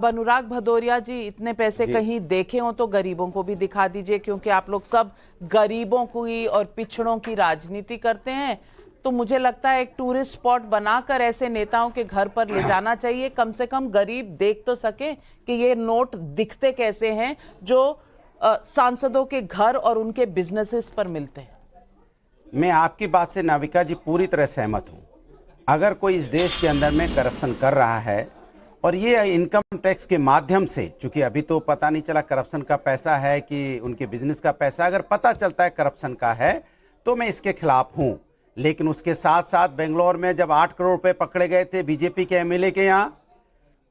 अनुराग भदौरिया जी, इतने पैसे कहीं देखे हो तो गरीबों को भी दिखा दीजिए, क्योंकि आप लोग सब गरीबों की और पिछड़ों की राजनीति करते हैं। तो मुझे लगता है एक टूरिस्ट स्पॉट बनाकर ऐसे नेताओं के घर पर ले जाना चाहिए। कम से कम गरीब देख तो सके कि ये नोट दिखते कैसे हैं जो सांसदों के घर और उनके बिजनेसेस पर मिलते हैं। मैं आपकी बात से नाविका जी पूरी तरह सहमत हूं। अगर कोई इस देश के अंदर में करप्शन कर रहा है और ये इनकम टैक्स के माध्यम से, चूंकि अभी तो पता नहीं चला करप्शन का पैसा है कि उनके बिजनेस का पैसा, अगर पता चलता है करप्शन का है तो मैं इसके खिलाफ हूं। लेकिन उसके साथ साथ बेंगलोर में जब 8 करोड़ रुपए पकड़े गए थे बीजेपी के एमएलए के यहाँ,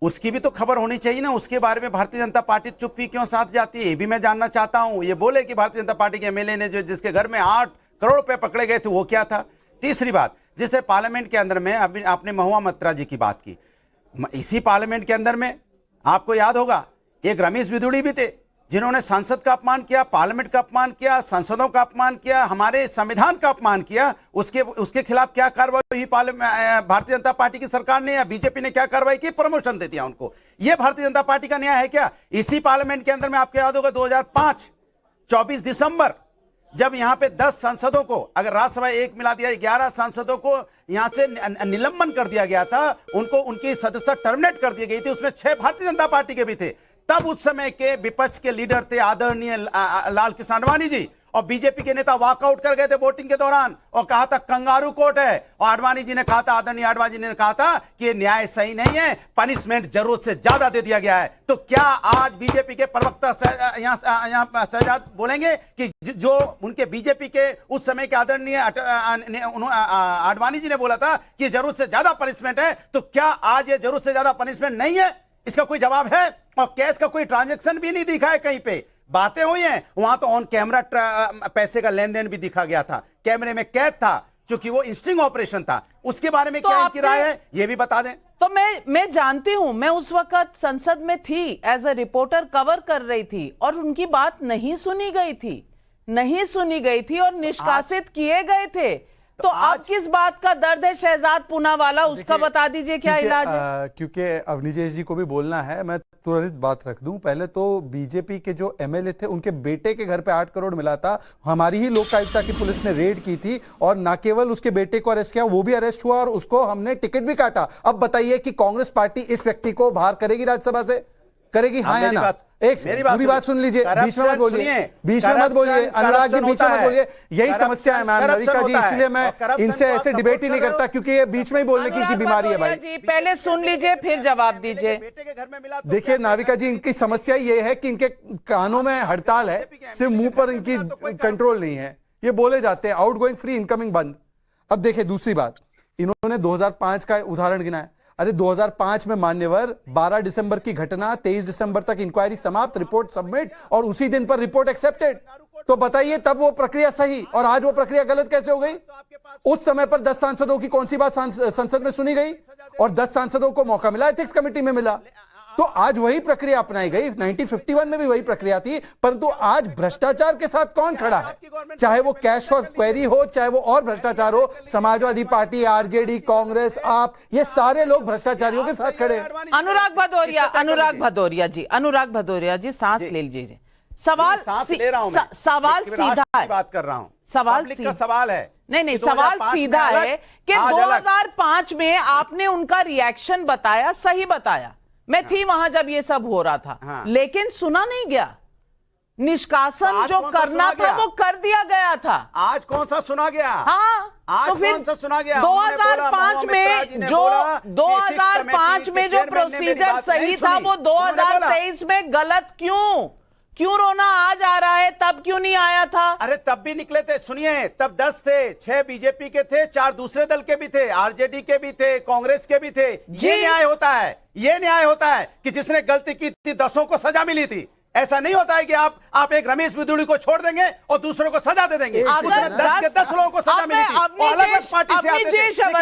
उसकी भी तो खबर होनी चाहिए ना। उसके बारे में भारतीय जनता पार्टी चुप्पी क्यों साथ जाती है, ये भी मैं जानना चाहता हूं। ये बोले कि भारतीय जनता पार्टी के एमएलए ने जो जिसके घर में 8 करोड़ रुपए पकड़े गए थे वो क्या था। तीसरी बात, जिससे पार्लियामेंट के अंदर में अभी आपने महुआ मोइत्रा जी की बात की, इसी पार्लियामेंट के अंदर में आपको याद होगा एक रमेश बिधूड़ी भी थे जिन्होंने संसद का अपमान किया, पार्लियामेंट का अपमान किया, सांसदों का अपमान किया, हमारे संविधान का अपमान किया। उसके खिलाफ क्या कार्रवाई हुई भारतीय जनता पार्टी की सरकार ने या बीजेपी ने क्या कार्रवाई की? प्रमोशन दे दिया उनको। यह भारतीय जनता पार्टी का न्याय है क्या? इसी पार्लियामेंट के अंदर में आपको याद होगा 2005 24 दिसंबर जब यहां पे 10 सांसदों को, अगर राज्यसभा एक मिला दिया, 11 सांसदों को यहां से निलंबन कर दिया गया था, उनको उनकी सदस्यता टर्मिनेट कर दी गई थी। उसमें 6 भारतीय जनता पार्टी के भी थे। तब उस समय के विपक्ष के लीडर थे आदरणीय लाल कृष्ण आडवाणी जी, और बीजेपी के नेता वॉकआउट कर गए थे वोटिंग के दौरान और कहा था कंगारू कोर्ट है। और आडवाणी जी ने कहा था, आदरणीय आडवाणी जी ने कहा था कि ये न्याय सही नहीं है, पनिशमेंट जरूरत से ज्यादा दे दिया गया है। तो क्या आज बीजेपी के प्रवक्ता यहाँ शहजाद बोलेंगे कि जो उनके बीजेपी के उस समय के आदरणीय आडवाणी जी ने बोला था कि जरूरत से ज्यादा पनिशमेंट है, तो क्या आज ये जरूरत से ज्यादा पनिशमेंट नहीं है? इसका कोई जवाब है? और कैश का कोई ट्रांजैक्शन भी नहीं दिखा है कहीं पे। बातें हुई हैं, वहां तो ऑन कैमरा पैसे का लेन देन भी दिखा गया था, कैमरे में कैद था, क्योंकि वो इंस्टिंग ऑपरेशन था। उसके बारे में तो क्या इनकी राय है ये भी बता दें। तो मैं जानती हूं, मैं उस वक्त संसद में थी, एज अ रिपोर्टर कवर कर रही थी, और उनकी बात नहीं सुनी गई थी और निष्कासित किए गए थे। तो अब किस बात का दर्द है शहजाद पूनावाला, उसका बता दीजिए क्या इलाज है? क्योंकि अवनीश जी को भी बोलना है, मैं तुरंत बात रख दूं। पहले तो बीजेपी के जो एमएलए थे उनके बेटे के घर पे 8 करोड़ मिला था। हमारी ही लोक आयुक्ता की पुलिस ने रेड की थी और न केवल उसके बेटे को अरेस्ट किया, वो भी अरेस्ट हुआ और उसको हमने टिकट भी काटा। अब बताइए कि कांग्रेस पार्टी इस व्यक्ति को बाहर करेगी राज्यसभा से? करेगी? हाँ या ना? एक पूरी बात सुन लीजिए, बीच में मत बोलिए, अनुराग जी बीच में मत बोलिए। यही समस्या है मैम नाविका जी, इसलिए मैं इनसे ऐसे डिबेट ही नहीं करता, क्योंकि ये बीच में ही बोलने की बीमारी है भाई जी। पहले सुन लीजिए फिर जवाब दीजिए। देखिए नाविका जी, इनकी समस्या ये है कि इनके कानों में हड़ताल है, सिर्फ मुंह पर इनकी कंट्रोल नहीं है, ये बोले जाते हैं आउट गोइंग फ्री, इनकमिंग बंद। अब देखिए दूसरी बात, इन्होंने 2005 का उदाहरण गिनाया। अरे 2005 में मान्यवर 12 दिसंबर की घटना, 23 दिसंबर तक इंक्वायरी समाप्त, रिपोर्ट सबमिट और उसी दिन पर रिपोर्ट एक्सेप्टेड। तो बताइए तब वो प्रक्रिया सही और आज वो प्रक्रिया गलत कैसे हो गई? उस समय पर 10 सांसदों की कौन सी बात संसद में सुनी गई और 10 सांसदों को मौका मिला, एथिक्स कमेटी में मिला। तो आज वही प्रक्रिया अपनाई गई। 1951 में भी वही प्रक्रिया थी, परंतु आज भ्रष्टाचार के साथ कौन खड़ा है? चाहे वो कैश और क्वेरी हो, चाहे वो और भ्रष्टाचार हो, समाजवादी पार्टी, आरजेडी, कांग्रेस, आप, ये सारे लोग भ्रष्टाचारियों के साथ खड़े हैं। अनुराग भदौरिया जी सांस ले लीजिए। सवाल सीधा है, बात कर रहा हूं, सवाल का सवाल है। नहीं, सवाल सीधा है कि 2005 में आपने उनका रिएक्शन बताया, सही बताया। मैं थी वहां जब ये सब हो रहा था। हाँ। लेकिन सुना नहीं गया। निष्कासन तो जो करना था वो कर दिया गया था। आज कौन सा सुना गया? हाँ, आज तो कौन सा सुना गया? 2005 में जो 2005 में जो प्रोसीजर सही था वो 2023 में गलत क्यों रोना आज आ रहा है? तब क्यों नहीं आया था? अरे तब भी निकले थे, सुनिए, तब 10 थे, 6 बीजेपी के थे, 4 दूसरे दल के भी थे, आरजेडी के भी थे, कांग्रेस के भी थे। ये न्याय होता है, ये न्याय होता है कि जिसने गलती की थी 10 को सजा मिली थी। ऐसा नहीं होता है कि आप एक रमेश बिधूड़ी को छोड़ देंगे और दूसरों को सजा दे देंगे। उसमें 10 के 10 लोगों को सजा मिली थी, अलग पार्टी से आते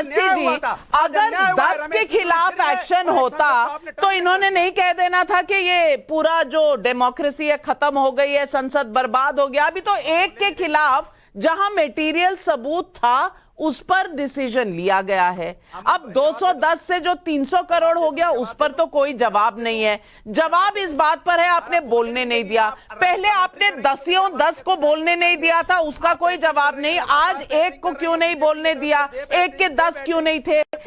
थे। अगर 10 के खिलाफ एक्शन होता तो इन्होंने नहीं कह देना था कि ये पूरा जो डेमोक्रेसी है खत्म हो गई है, संसद बर्बाद हो गया। अभी तो एक के खिलाफ जहां मटेरियल सबूत था उस पर डिसीजन लिया गया है। अब 210 से जो 300 करोड़ हो गया उस पर तो कोई जवाब नहीं है। जवाब इस बात पर है आपने बोलने नहीं दिया। पहले आपने 10 को बोलने नहीं दिया था, उसका कोई जवाब नहीं। आज एक को क्यों नहीं बोलने दिया, एक के 10 क्यों नहीं थे?